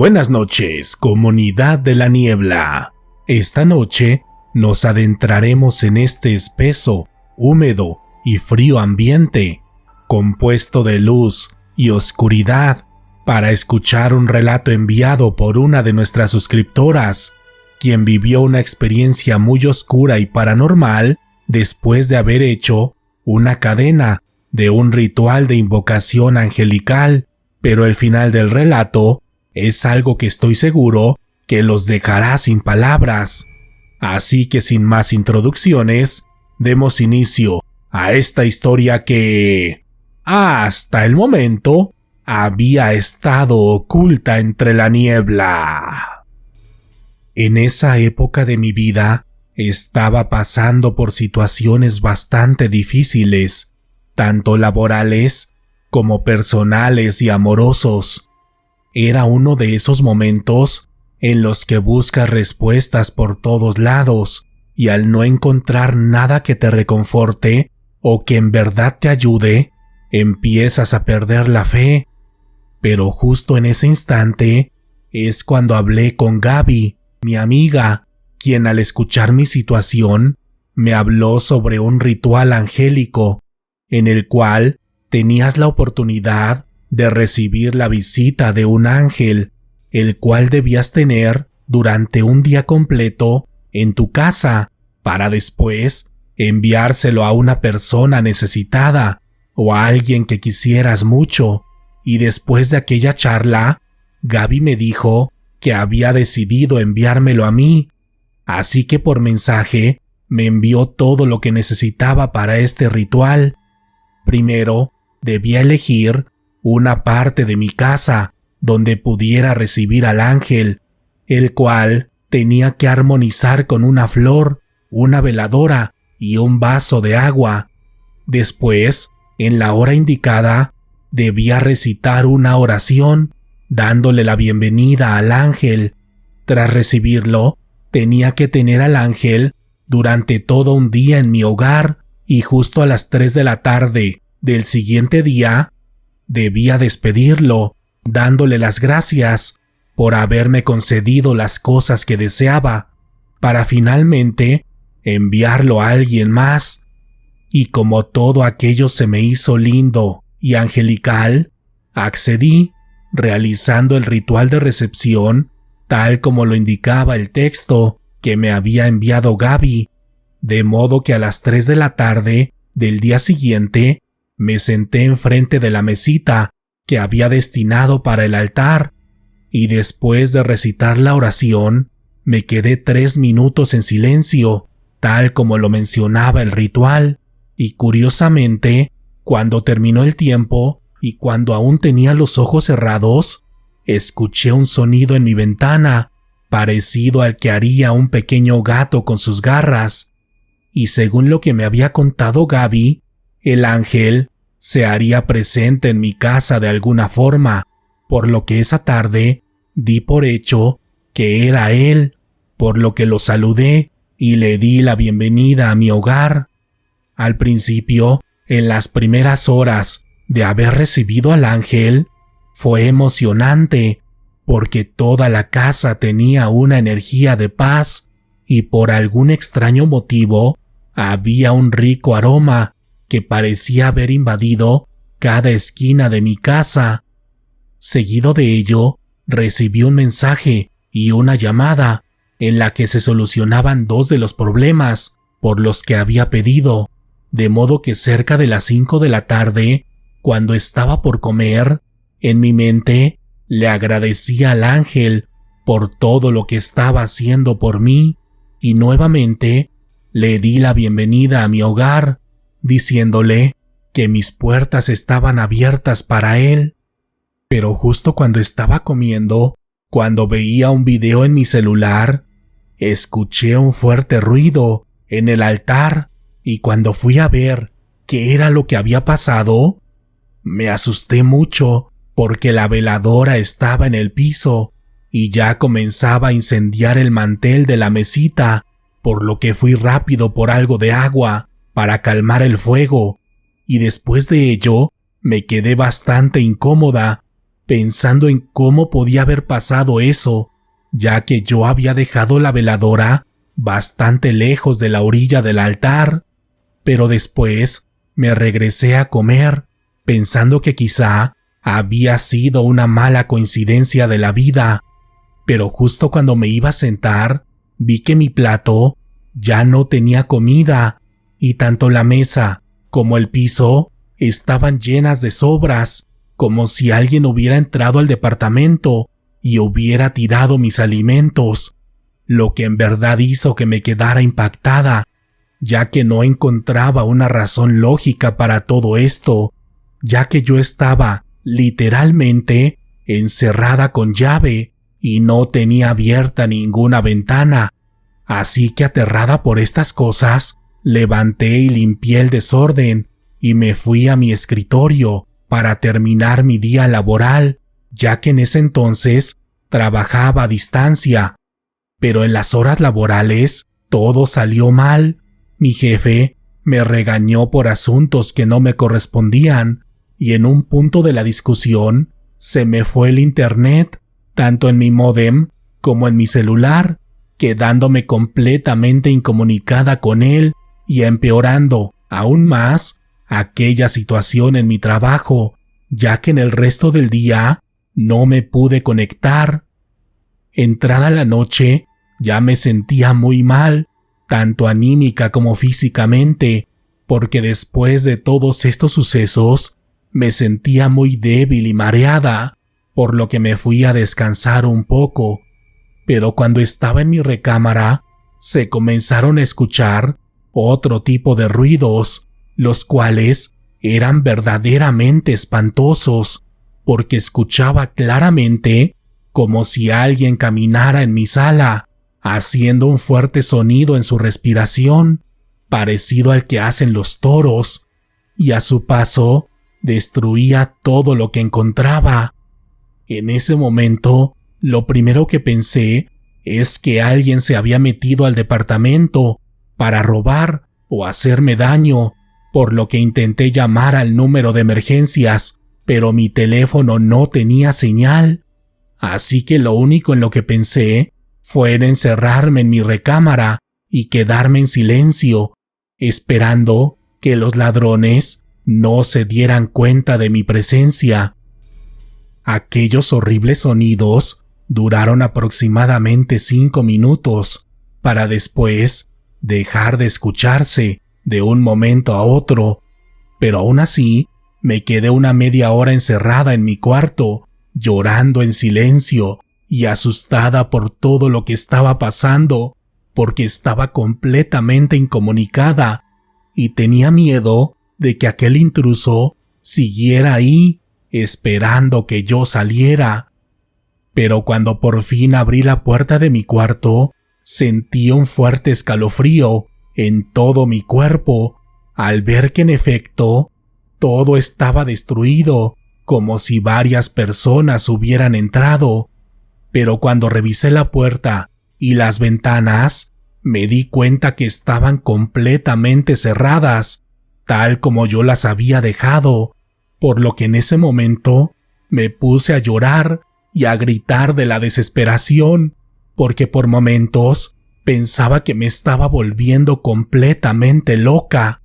Buenas noches, comunidad de la niebla. Esta noche nos adentraremos en este espeso, húmedo y frío ambiente, compuesto de luz y oscuridad, para escuchar un relato enviado por una de nuestras suscriptoras, quien vivió una experiencia muy oscura y paranormal después de haber hecho una cadena de un ritual de invocación angelical, pero el final del relato es algo que estoy seguro que los dejará sin palabras. Así que sin más introducciones, demos inicio a esta historia que, hasta el momento, había estado oculta entre la niebla. En esa época de mi vida, estaba pasando por situaciones bastante difíciles, tanto laborales como personales y amorosos. Era uno de esos momentos en los que buscas respuestas por todos lados y al no encontrar nada que te reconforte o que en verdad te ayude, empiezas a perder la fe. Pero justo en ese instante es cuando hablé con Gaby, mi amiga, quien al escuchar mi situación me habló sobre un ritual angélico en el cual tenías la oportunidad de recibir la visita de un ángel, el cual debías tener durante un día completo en tu casa, para después enviárselo a una persona necesitada o a alguien que quisieras mucho. Y después de aquella charla, Gaby me dijo que había decidido enviármelo a mí, así que por mensaje me envió todo lo que necesitaba para este ritual. Primero, debía elegir una parte de mi casa donde pudiera recibir al ángel, el cual tenía que armonizar con una flor, una veladora y un vaso de agua. Después, en la hora indicada, debía recitar una oración, dándole la bienvenida al ángel. Tras recibirlo, tenía que tener al ángel durante todo un día en mi hogar y justo a las 3 de la tarde del siguiente día, debía despedirlo, dándole las gracias por haberme concedido las cosas que deseaba, para finalmente enviarlo a alguien más. Y como todo aquello se me hizo lindo y angelical, accedí, realizando el ritual de recepción tal como lo indicaba el texto que me había enviado Gaby, de modo que a las 3 de la tarde del día siguiente me senté enfrente de la mesita que había destinado para el altar, y después de recitar la oración, me quedé 3 minutos en silencio, tal como lo mencionaba el ritual, y curiosamente, cuando terminó el tiempo y cuando aún tenía los ojos cerrados, escuché un sonido en mi ventana, parecido al que haría un pequeño gato con sus garras, y según lo que me había contado Gaby, el ángel se haría presente en mi casa de alguna forma, por lo que esa tarde di por hecho que era él, por lo que lo saludé y le di la bienvenida a mi hogar. Al principio, en las primeras horas de haber recibido al ángel, fue emocionante, porque toda la casa tenía una energía de paz y por algún extraño motivo había un rico aroma que parecía haber invadido cada esquina de mi casa. Seguido de ello, recibí un mensaje y una llamada en la que se solucionaban 2 de los problemas por los que había pedido, de modo que cerca de las 5 de la tarde, cuando estaba por comer, en mi mente le agradecía al ángel por todo lo que estaba haciendo por mí y nuevamente le di la bienvenida a mi hogar, diciéndole que mis puertas estaban abiertas para él. Pero justo cuando estaba comiendo, cuando veía un video en mi celular, escuché un fuerte ruido en el altar y cuando fui a ver qué era lo que había pasado, me asusté mucho porque la veladora estaba en el piso y ya comenzaba a incendiar el mantel de la mesita, por lo que fui rápido por algo de agua para calmar el fuego, y después de ello me quedé bastante incómoda pensando en cómo podía haber pasado eso, ya que yo había dejado la veladora bastante lejos de la orilla del altar. Pero después me regresé a comer, pensando que quizá había sido una mala coincidencia de la vida. Pero justo cuando me iba a sentar, vi que mi plato ya no tenía comida, y tanto la mesa como el piso estaban llenas de sobras, como si alguien hubiera entrado al departamento y hubiera tirado mis alimentos, lo que en verdad hizo que me quedara impactada, ya que no encontraba una razón lógica para todo esto, ya que yo estaba literalmente encerrada con llave y no tenía abierta ninguna ventana. Así que aterrada por estas cosas, levanté y limpié el desorden y me fui a mi escritorio para terminar mi día laboral, ya que en ese entonces trabajaba a distancia. Pero en las horas laborales todo salió mal. Mi jefe me regañó por asuntos que no me correspondían, y en un punto de la discusión se me fue el internet, tanto en mi módem como en mi celular, quedándome completamente incomunicada con él y empeorando aún más aquella situación en mi trabajo, ya que en el resto del día no me pude conectar. Entrada la noche, ya me sentía muy mal, tanto anímica como físicamente, porque después de todos estos sucesos me sentía muy débil y mareada, por lo que me fui a descansar un poco. Pero cuando estaba en mi recámara, se comenzaron a escuchar otro tipo de ruidos, los cuales eran verdaderamente espantosos, porque escuchaba claramente como si alguien caminara en mi sala, haciendo un fuerte sonido en su respiración, parecido al que hacen los toros, y a su paso destruía todo lo que encontraba. En ese momento, lo primero que pensé es que alguien se había metido al departamento para robar o hacerme daño, por lo que intenté llamar al número de emergencias, pero mi teléfono no tenía señal. Así que lo único en lo que pensé fue en encerrarme en mi recámara y quedarme en silencio, esperando que los ladrones no se dieran cuenta de mi presencia. Aquellos horribles sonidos duraron aproximadamente 5 minutos, para después dejar de escucharse de un momento a otro, pero aún así me quedé una media hora encerrada en mi cuarto, llorando en silencio y asustada por todo lo que estaba pasando, porque estaba completamente incomunicada y tenía miedo de que aquel intruso siguiera ahí, esperando que yo saliera. Pero cuando por fin abrí la puerta de mi cuarto, sentí un fuerte escalofrío en todo mi cuerpo, al ver que en efecto todo estaba destruido, como si varias personas hubieran entrado. Pero cuando revisé la puerta y las ventanas, me di cuenta que estaban completamente cerradas, tal como yo las había dejado, por lo que en ese momento me puse a llorar y a gritar de la desesperación, porque por momentos pensaba que me estaba volviendo completamente loca.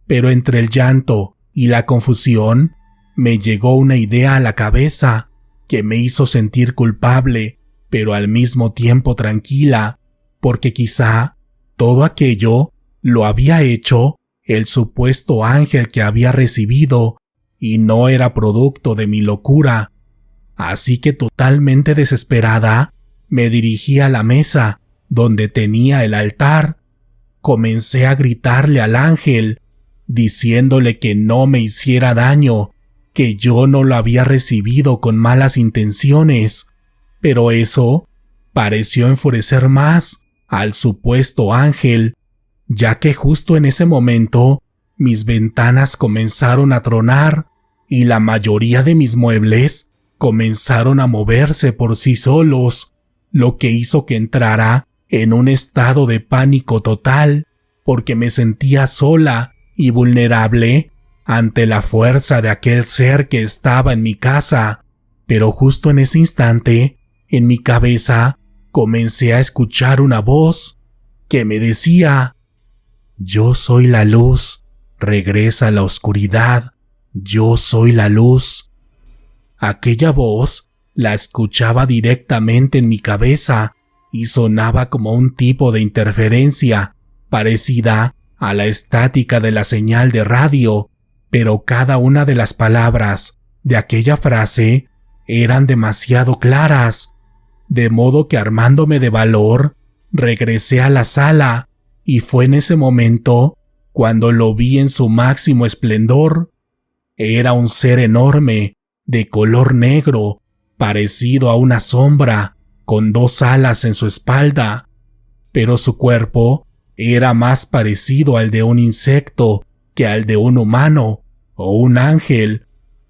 Pero entre el llanto y la confusión, me llegó una idea a la cabeza que me hizo sentir culpable, pero al mismo tiempo tranquila, porque quizá todo aquello lo había hecho el supuesto ángel que había recibido y no era producto de mi locura. Así que totalmente desesperada, me dirigí a la mesa donde tenía el altar. Comencé a gritarle al ángel, diciéndole que no me hiciera daño, que yo no lo había recibido con malas intenciones, pero eso pareció enfurecer más al supuesto ángel, ya que justo en ese momento mis ventanas comenzaron a tronar y la mayoría de mis muebles comenzaron a moverse por sí solos, lo que hizo que entrara en un estado de pánico total, porque me sentía sola y vulnerable ante la fuerza de aquel ser que estaba en mi casa. pero justo en ese instante, en mi cabeza, comencé a escuchar una voz que me decía: yo soy la luz, regresa a la oscuridad, yo soy la luz. Aquella voz la escuchaba directamente en mi cabeza y sonaba como un tipo de interferencia parecida a la estática de la señal de radio, pero cada una de las palabras de aquella frase eran demasiado claras, de modo que, armándome de valor, regresé a la sala y fue en ese momento cuando lo vi en su máximo esplendor. Era un ser enorme, de color negro, parecido a una sombra, con 2 alas en su espalda, pero su cuerpo era más parecido al de un insecto que al de un humano o un ángel,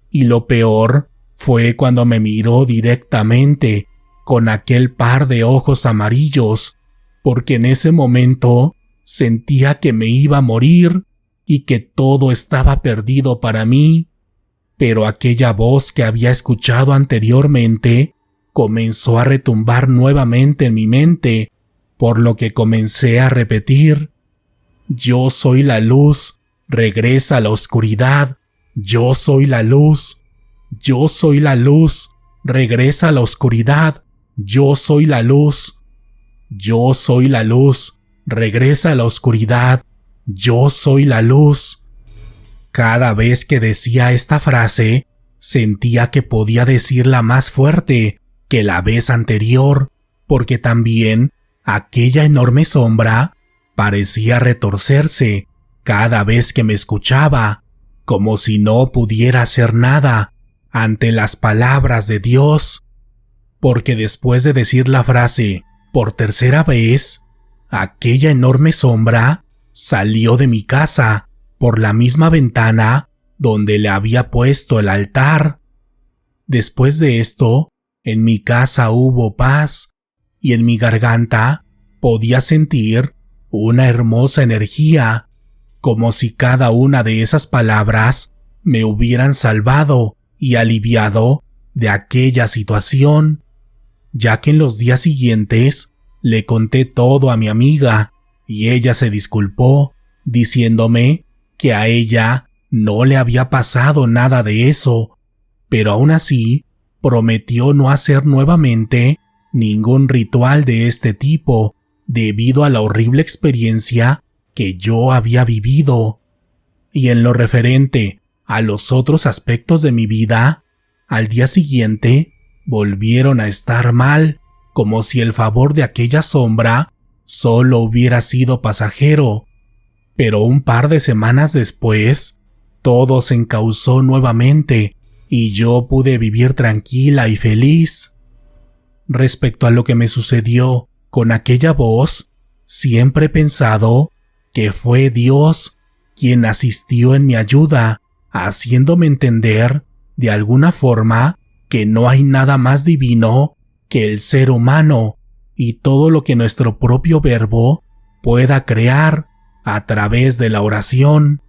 y lo peor fue cuando me miró directamente con aquel par de ojos amarillos, porque en ese momento sentía que me iba a morir y que todo estaba perdido para mí. Pero aquella voz que había escuchado anteriormente comenzó a retumbar nuevamente en mi mente, por lo que comencé a repetir: yo soy la luz, regresa a la oscuridad, yo soy la luz, yo soy la luz, regresa a la oscuridad, yo soy la luz, yo soy la luz, regresa a la oscuridad, yo soy la luz. Cada vez que decía esta frase, sentía que podía decirla más fuerte que la vez anterior, porque también aquella enorme sombra parecía retorcerse cada vez que me escuchaba, como si no pudiera hacer nada ante las palabras de Dios. Porque después de decir la frase por tercera vez, aquella enorme sombra salió de mi casa por la misma ventana donde le había puesto el altar. Después de esto, en mi casa hubo paz, y en mi garganta podía sentir una hermosa energía, como si cada una de esas palabras me hubieran salvado y aliviado de aquella situación, ya que en los días siguientes le conté todo a mi amiga y ella se disculpó, diciéndome que a ella no le había pasado nada de eso, pero aún así prometió no hacer nuevamente ningún ritual de este tipo debido a la horrible experiencia que yo había vivido. Y en lo referente a los otros aspectos de mi vida, al día siguiente volvieron a estar mal, como si el favor de aquella sombra solo hubiera sido pasajero. Pero un par de semanas después, todo se encauzó nuevamente y yo pude vivir tranquila y feliz. Respecto a lo que me sucedió con aquella voz, siempre he pensado que fue Dios quien asistió en mi ayuda, haciéndome entender de alguna forma que no hay nada más divino que el ser humano y todo lo que nuestro propio verbo pueda crear a través de la oración.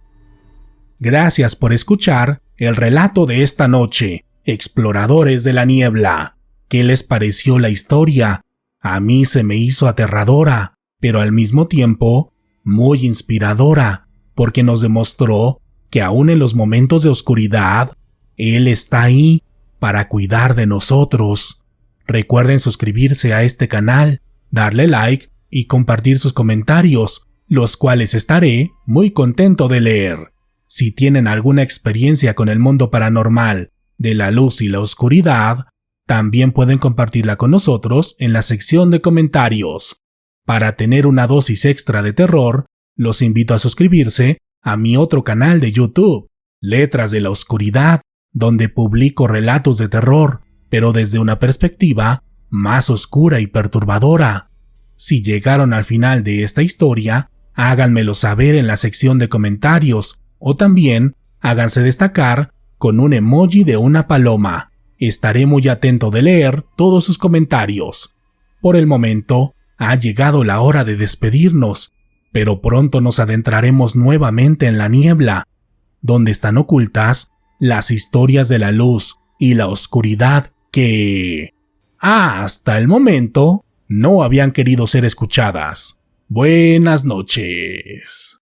Gracias por escuchar el relato de esta noche, exploradores de la niebla. ¿Qué les pareció la historia? A mí se me hizo aterradora, pero al mismo tiempo muy inspiradora, porque nos demostró que aún en los momentos de oscuridad, Él está ahí para cuidar de nosotros. Recuerden suscribirse a este canal, darle like y compartir sus comentarios, los cuales estaré muy contento de leer. Si tienen alguna experiencia con el mundo paranormal, de la luz y la oscuridad, también pueden compartirla con nosotros en la sección de comentarios. Para tener una dosis extra de terror, los invito a suscribirse a mi otro canal de YouTube, Letras de la Oscuridad, donde publico relatos de terror, pero desde una perspectiva más oscura y perturbadora. Si llegaron al final de esta historia, háganmelo saber en la sección de comentarios, o también háganse destacar con un emoji de una paloma. Estaré muy atento de leer todos sus comentarios. Por el momento, ha llegado la hora de despedirnos, pero pronto nos adentraremos nuevamente en la niebla, donde están ocultas las historias de la luz y la oscuridad que, hasta el momento, no habían querido ser escuchadas. Buenas noches.